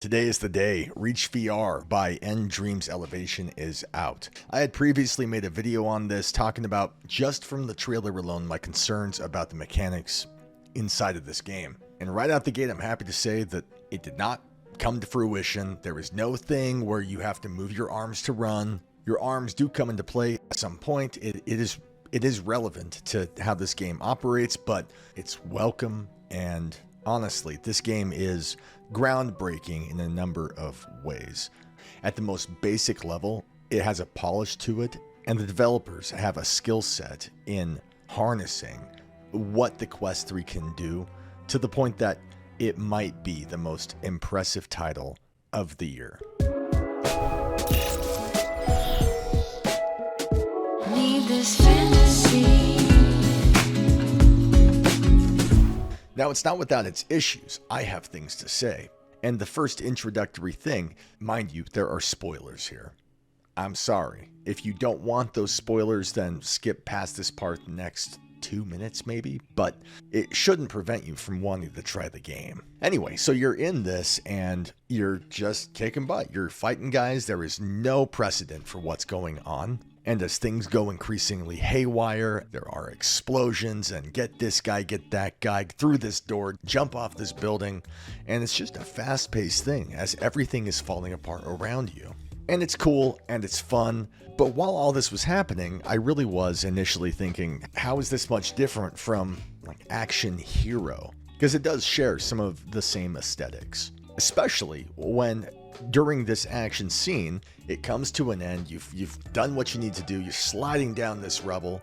Today is the day. Reach VR by End Dreams Elevation is out. I had previously made a video on this talking about, just from the trailer alone, my concerns about the mechanics inside of this game. And right out the gate, I'm happy to say that it did not come to fruition. There is no thing where you have to move your arms to run. Your arms do come into play at some point. It is relevant to how this game operates, but it's welcome. And honestly, this game is groundbreaking in a number of ways. At the most basic level, it has a polish to it, and the developers have a skill set in harnessing what the Quest 3 can do to the point that it might be the most impressive title of the year. Need this fantasy. Now, it's not without its issues. I have things to say. And the first introductory thing, mind you, there are spoilers here. I'm sorry. If you don't want those spoilers, then skip past this part the next 2 minutes maybe, but it shouldn't prevent you from wanting to try the game. Anyway, so you're in this and you're just kicking butt. You're fighting guys. There is no precedent for what's going on. And as things go increasingly haywire, there are explosions and get this guy, get that guy, through this door, jump off this building. And it's just a fast-paced thing as everything is falling apart around you. And it's cool and it's fun. But while all this was happening, I really was initially thinking, how is this much different from like Action Hero? Because it does share some of the same aesthetics, especially when during this action scene, it comes to an end. You've done what you need to do. You're sliding down this rubble.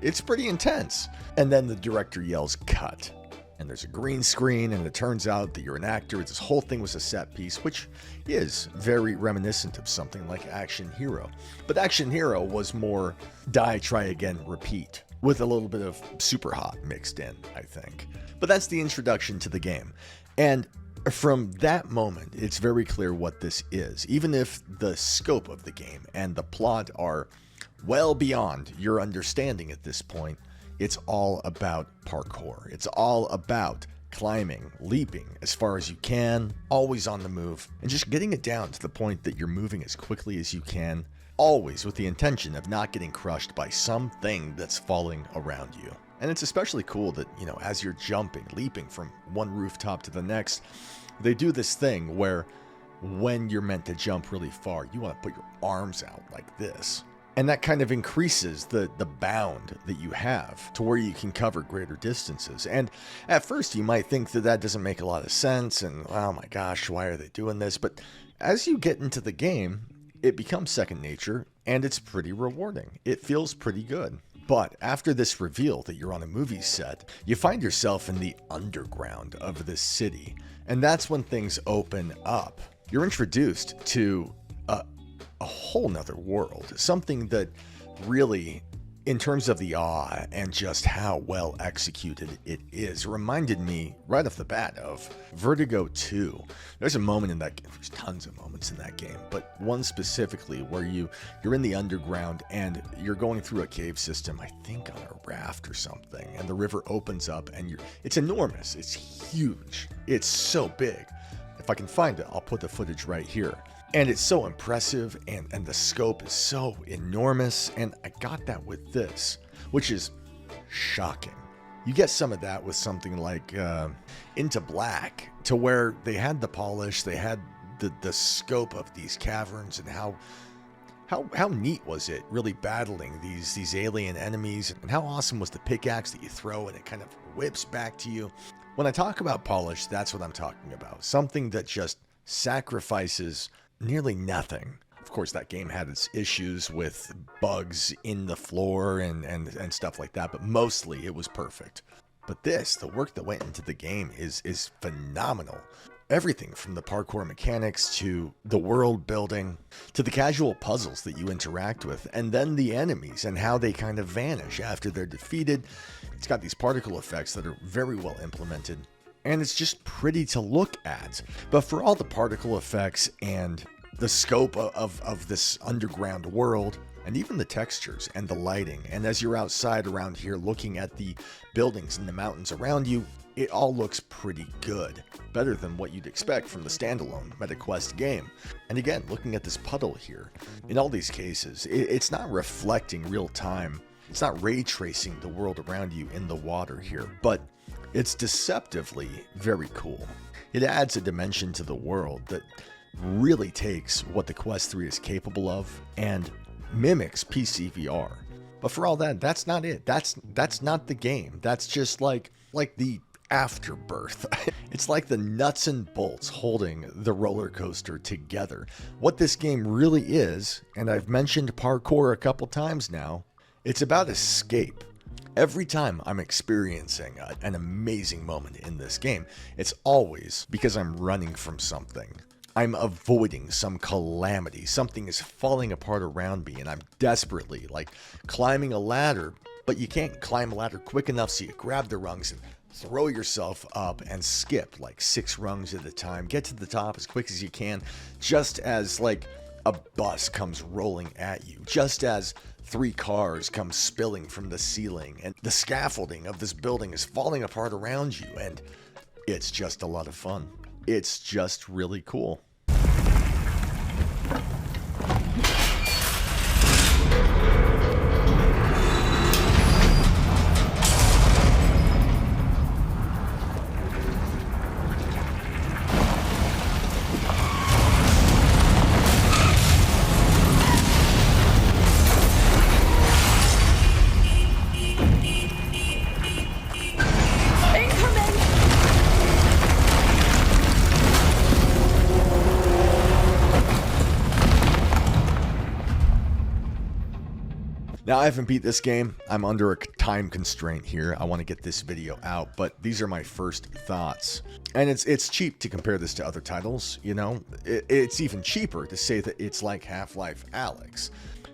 It's pretty intense. And then the director yells, "Cut." And there's a green screen, and it turns out that you're an actor. This whole thing was a set piece, which is very reminiscent of something like Action Hero. But Action Hero was more die, try again, repeat, with a little bit of Super Hot mixed in, I think. But that's the introduction to the game. And from that moment, it's very clear what this is, even if the scope of the game and the plot are well beyond your understanding at this point. It's all about parkour. It's all about climbing, leaping as far as you can, always on the move, and just getting it down to the point that you're moving as quickly as you can, always with the intention of not getting crushed by something that's falling around you. And it's especially cool that, as you're jumping, leaping from one rooftop to the next, they do this thing where when you're meant to jump really far, you want to put your arms out like this. And that kind of increases the bound that you have to where you can cover greater distances. And at first you might think that doesn't make a lot of sense and, oh my gosh, why are they doing this? But as you get into the game, it becomes second nature and it's pretty rewarding. It feels pretty good. But after this reveal that you're on a movie set, you find yourself in the underground of this city. And that's when things open up. You're introduced to a whole nother world, something that really, in terms of the awe and just how well executed it is, reminded me right off the bat of Vertigo 2. There's a moment in that game, there's tons of moments in that game, but one specifically where you're in the underground and you're going through a cave system, I think on a raft or something, and the river opens up and it's enormous, it's huge, it's so big. If I can find it, I'll put the footage right here. And it's so impressive, and the scope is so enormous, and I got that with this, which is shocking. You get some of that with something like Into Black, to where they had the polish, they had the scope of these caverns, and how neat was it really battling these alien enemies, and how awesome was the pickaxe that you throw and it kind of whips back to you. When I talk about polish, that's what I'm talking about. Something that just sacrifices nearly nothing. Of course, that game had its issues with bugs in the floor and stuff like that, but mostly it was perfect. But the work that went into the game is phenomenal. Everything from the parkour mechanics to the world building to the casual puzzles that you interact with, and then the enemies and how they kind of vanish after they're defeated. It's got these particle effects that are very well implemented. And it's just pretty to look at. But for all the particle effects and the scope of this underground world, and even the textures and the lighting, and as you're outside around here looking at the buildings and the mountains around you, it all looks pretty good. Better than what you'd expect from the standalone MetaQuest game. And again, looking at this puddle here, in all these cases, it's not reflecting real time. It's not ray tracing the world around you in the water here, but it's deceptively very cool. It adds a dimension to the world that really takes what the Quest 3 is capable of and mimics PC VR. But for all that, that's not it. That's not the game. That's just like the afterbirth. It's like the nuts and bolts holding the roller coaster together. What this game really is, and I've mentioned parkour a couple times now, it's about escape. Every time I'm experiencing an amazing moment in this game, it's always because I'm running from something. I'm avoiding some calamity. Something is falling apart around me, and I'm desperately, climbing a ladder, but you can't climb a ladder quick enough, so you grab the rungs and throw yourself up and skip 6 rungs at a time. Get to the top as quick as you can, just as a bus comes rolling at you, just as 3 cars come spilling from the ceiling, and the scaffolding of this building is falling apart around you, and it's just a lot of fun. It's just really cool. Now, I haven't beat this game. I'm under a time constraint here. I want to get this video out, but these are my first thoughts. And it's cheap to compare this to other titles, you know? It's even cheaper to say that it's like Half-Life Alyx.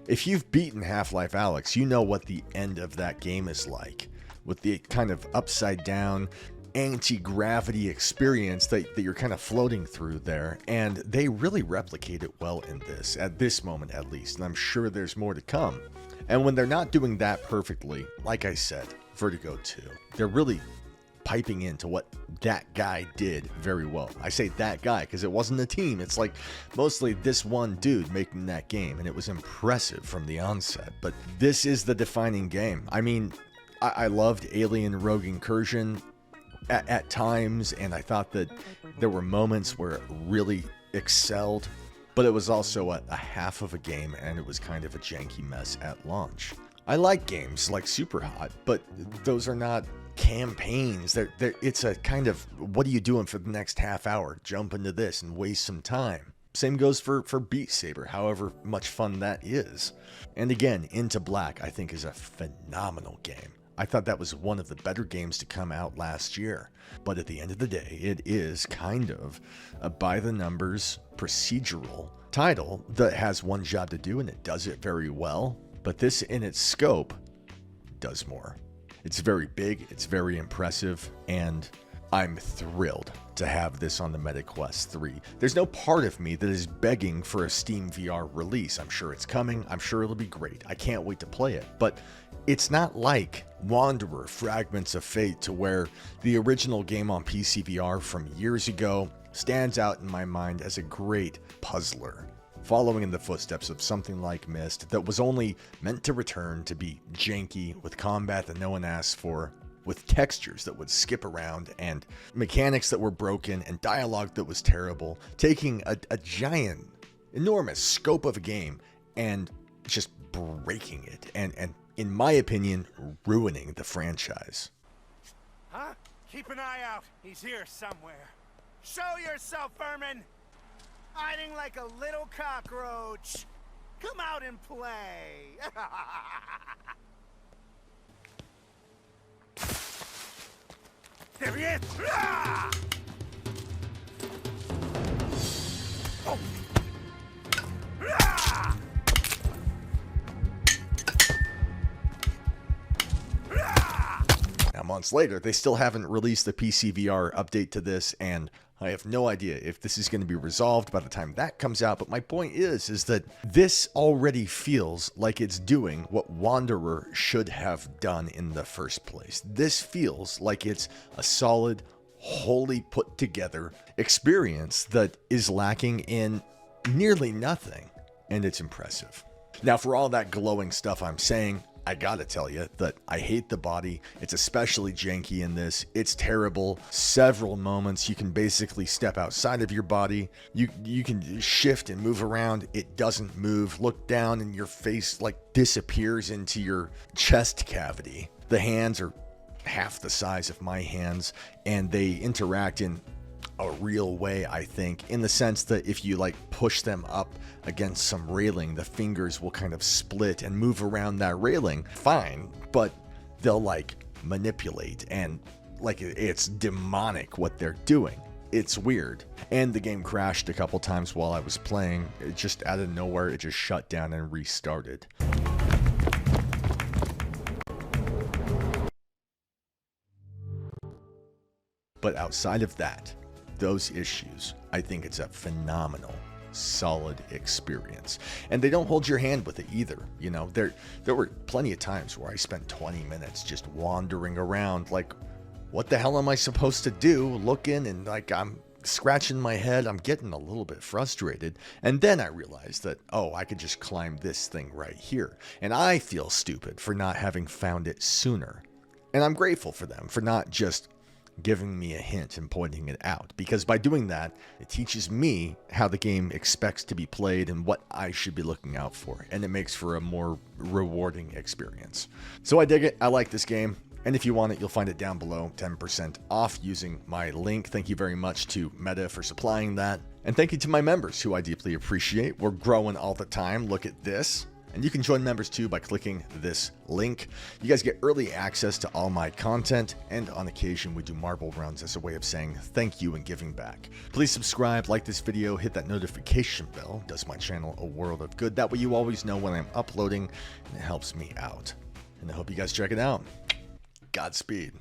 If you've beaten Half-Life Alyx, you know what the end of that game is like, with the kind of upside-down, anti-gravity experience that you're kind of floating through there, and they really replicate it well in this, at this moment at least, and I'm sure there's more to come. And when they're not doing that perfectly, like I said, Vertigo 2, they're really piping into what that guy did very well. I say that guy because it wasn't a team. It's mostly this one dude making that game, and it was impressive from the onset. But this is the defining game. I mean, I loved Alien Rogue Incursion at times, and I thought that there were moments where it really excelled. But it was also a half of a game, and it was kind of a janky mess at launch. I like games like Superhot, but those are not campaigns. It's a kind of, what are you doing for the next half hour? Jump into this and waste some time. Same goes for Beat Saber, however much fun that is. And again, Into Black, I think, is a phenomenal game. I thought that was one of the better games to come out last year. But at the end of the day, it is kind of a by-the-numbers procedural title that has one job to do, and it does it very well. But this, in its scope, does more. It's very big, it's very impressive, and I'm thrilled to have this on the MetaQuest 3. There's no part of me that is begging for a Steam VR release. I'm sure it's coming. I'm sure it'll be great. I can't wait to play it. But it's not like Wanderer Fragments of Fate, to where the original game on PC VR from years ago stands out in my mind as a great puzzler, following in the footsteps of something like Myst that was only meant to return to be janky, with combat that no one asked for, with textures that would skip around, and mechanics that were broken, and dialogue that was terrible, taking a giant, enormous scope of a game and just breaking it, and in my opinion, ruining the franchise. Huh? Keep an eye out. He's here somewhere. Show yourself, vermin! Hiding like a little cockroach. Come out and play. There he is! Ah! Oh. Ah! Ah! I'm on months later, they still haven't released the PC VR update to this, and I have no idea if this is going to be resolved by the time that comes out. But my point is that this already feels like it's doing what Wanderer should have done in the first place. This feels like it's a solid, wholly put together experience that is lacking in nearly nothing, and it's impressive. Now, for all that glowing stuff I'm saying, I gotta tell you that I hate the body. It's especially janky in this. It's terrible. Several moments you can basically step outside of your body. You can shift and move around. It doesn't move. Look down and your face like disappears into your chest cavity. The hands are half the size of my hands, and they interact in a real way, I think, in the sense that if you like push them up against some railing, the fingers will kind of split and move around that railing. Fine, but they'll like manipulate, and like it's demonic what they're doing. It's weird. And the game crashed a couple times while I was playing. It just out of nowhere, it just shut down and restarted. But outside of that, those issues, I think it's a phenomenal, solid experience. And they don't hold your hand with it either. You know, there were plenty of times where I spent 20 minutes just wandering around like, what the hell am I supposed to do? Looking, and like I'm scratching my head. I'm getting a little bit frustrated. And then I realized that, oh, I could just climb this thing right here. And I feel stupid for not having found it sooner. And I'm grateful for them for not just giving me a hint and pointing it out, because by doing that, it teaches me how the game expects to be played and what I should be looking out for, and it makes for a more rewarding experience. So I dig it. I like this game, and if you want it, you'll find it down below, 10% off using my link. Thank you very much to Meta for supplying that, and thank you to my members, who I deeply appreciate. We're growing all the time. Look at this. And you can join members too by clicking this link. You guys get early access to all my content, and on occasion we do marble runs as a way of saying thank you and giving back. Please subscribe, like this video, hit that notification bell. It does my channel a world of good. That way you always know when I'm uploading, and it helps me out. And I hope you guys check it out. Godspeed.